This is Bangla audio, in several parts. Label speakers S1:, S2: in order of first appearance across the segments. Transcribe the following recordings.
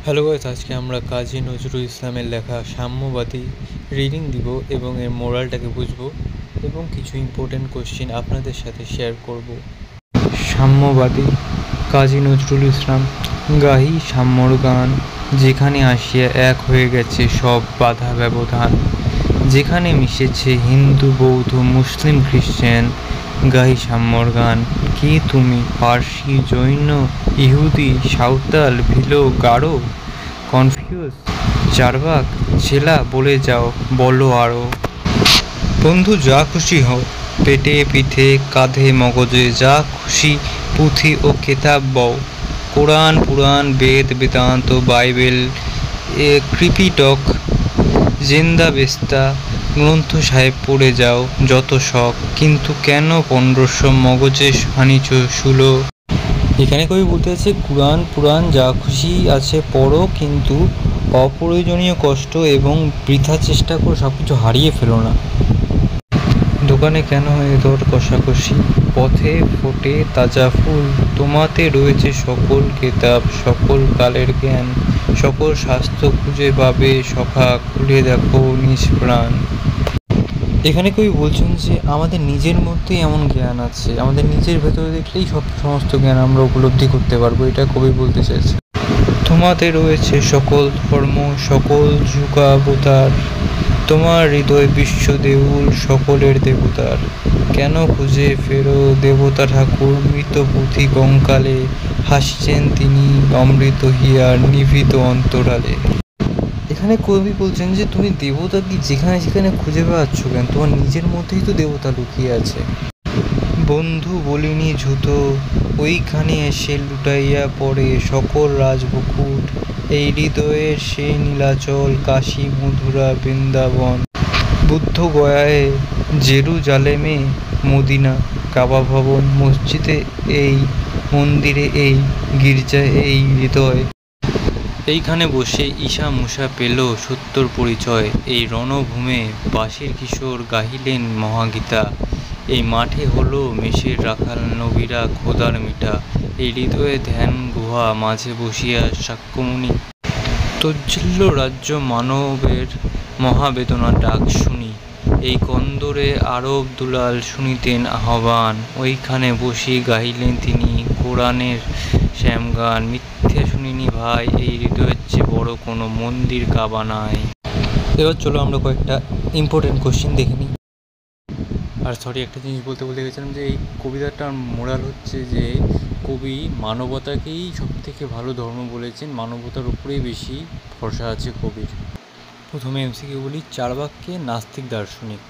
S1: হ্যালো গাইস, আজকে আমরা কাজী নজরুল ইসলামের লেখা সাম্যবাদী রিডিং দিব এবং এর মোরালটাকে বুঝবো এবং কিছু ইম্পর্টেন্ট কোশ্চেন আপনাদের সাথে শেয়ার করব। সাম্যবাদী কাজী নজরুল ইসলাম। গাহি সাম্যর গান, যেখানে আসিয়া এক হয়ে গেছে সব বাধা ব্যবধান, যেখানে মিশেছে হিন্দু বৌদ্ধ মুসলিম খ্রিশ্চান। গাহি সাম্যর গান। কি তুমি পার্সি জৈন ইহুদি সাঁওতাল ভিলো গারো কনফিউজ চারবাক ছেলা বলে যাও, বলো আরও। বন্ধু যা খুশি হও, পেটে পিঠে কাঁধে মগজে যা খুশি পুঁথি ও কেতাব বও। কোরআন পুরাণ বেদ বেদান্ত বাইবেল ক্রিপিটক জেন্দা বেস্তা গ্রন্থ সাহেব পড়ে যাও যত শখ, কিন্তু কেন 1500 মগজে হানিছ শুলো। এখানে কবি বলতে আছে কোরআন পুরাণ যা খুশি আছে পড়ো, কিন্তু অপ্রয়োজনীয় কষ্ট এবং বৃথা চেষ্টা করে সব কিছু হারিয়ে ফেলো না। দোকানে কেন এ দর কষাকষি, পথে ফোটে তাজা ফুল, তোমাতে রয়েছে সকল কেতাব সকল কালের জ্ঞান, সকল শাস্ত্র খুঁজে পাবে সখা, খুলে দেখো নিজ প্রাণ। এখানে কবি বলছেন যে আমাদের নিজের মধ্যেই এমন জ্ঞান আছে, আমাদের নিজের ভেতরে দেখলেই সমস্ত জ্ঞান আমরা উপলব্ধি করতে পারবো, এটা কবি বলতে চাইছে। তোমাতে রয়েছে সকল ধর্ম সকল যুগাবতার, তোমার হৃদয় বিশ্ব দেউল সকলের দেবতার। কেন খুঁজে ফেরো দেবতা ঠাকুর মৃত পুঁথি কঙ্কালে, হাসছেন তিনি অমৃত হিয়ার নিভৃত অন্তরালে। এখানে কবি বলছেন যে তুমি দেবতা কি যেখানে সেখানে খুঁজে পাচ্ছ কেন, তোমার নিজের মধ্যেই তো দেবতা লুকিয়ে আছে। বন্ধু বলিনি ঝুতো ওইখানে এসে লুটাইয়া পড়ে সকল রাজবকুট, এই হৃদয়ের সেই নীলাচল কাশী মধুরা বৃন্দাবন, বুদ্ধ গয়ায় জেরুজালেমে মদিনা, কাবা ভবন মসজিদে এই মন্দিরে এই গির্জায় এই হৃদয়। এইখানে বসে ঈশা মুসা পেল সত্যর পরিচয়, এই রণভূমে বাঁশির কিশোর গাহিলেন মহাগীতা, এই মাঠে হলো মেষের রাখাল নবীরা খোদার মিঠা, এই হৃদয়ে ধ্যান গুহা মাঝে বসিয়া সাক্ষ্যমুনি, তজ্জিল্য রাজ্য মানবের মহাবেদনা ডাক শুনি, এই কন্দরে আরব দুলাল শুনিতেন আহ্বান, ওইখানে বসি গাহিলেন তিনি কোরআনের শ্যামগান, মিথ্যে শুনিনি ভাই এই হৃদয়ের চেয়ে বড় কোনো মন্দির কাবা নাই। এবার চলো আমরা কয়েকটা ইম্পর্টেন্ট কোশ্চেন দেখে নিই। আর একটা জিনিস বলতে গেছিলাম যে এই কবিতাটার মোরাল হচ্ছে যে কবি মানবতাকেই সবথেকে ভালো ধর্ম বলেছেন, মানবতার উপরেই বেশি ভরসা আছে কবির। প্রথমে এমসিকিউ বলি, চারবাককে নাস্তিক দার্শনিক।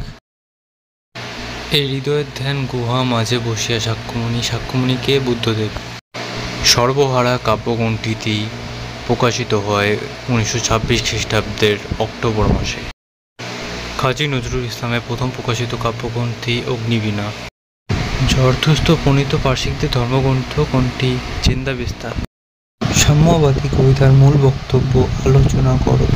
S1: এই হৃদয়ের ধ্যান গুহা মাঝে বসিয়া সাক্ষ্যমুনি, সাক্ষ্যমুনিকে বুদ্ধদেব। সর্বহারা কাব্যগ্রন্থিটি প্রকাশিত হয় 1926 খ্রিস্টাব্দের অক্টোবর মাসে। কাজী নজরুল ইসলামের প্রথম প্রকাশিত কাব্যগ্রন্থি অগ্নিবীণা। জরথুস্ত প্রণীত পার্শ্বিকদের ধর্মগ্রন্থ কোনটি? জেন্দা বেস্তা। সাম্যবাদী কবিতার মূল বক্তব্য আলোচনা করো।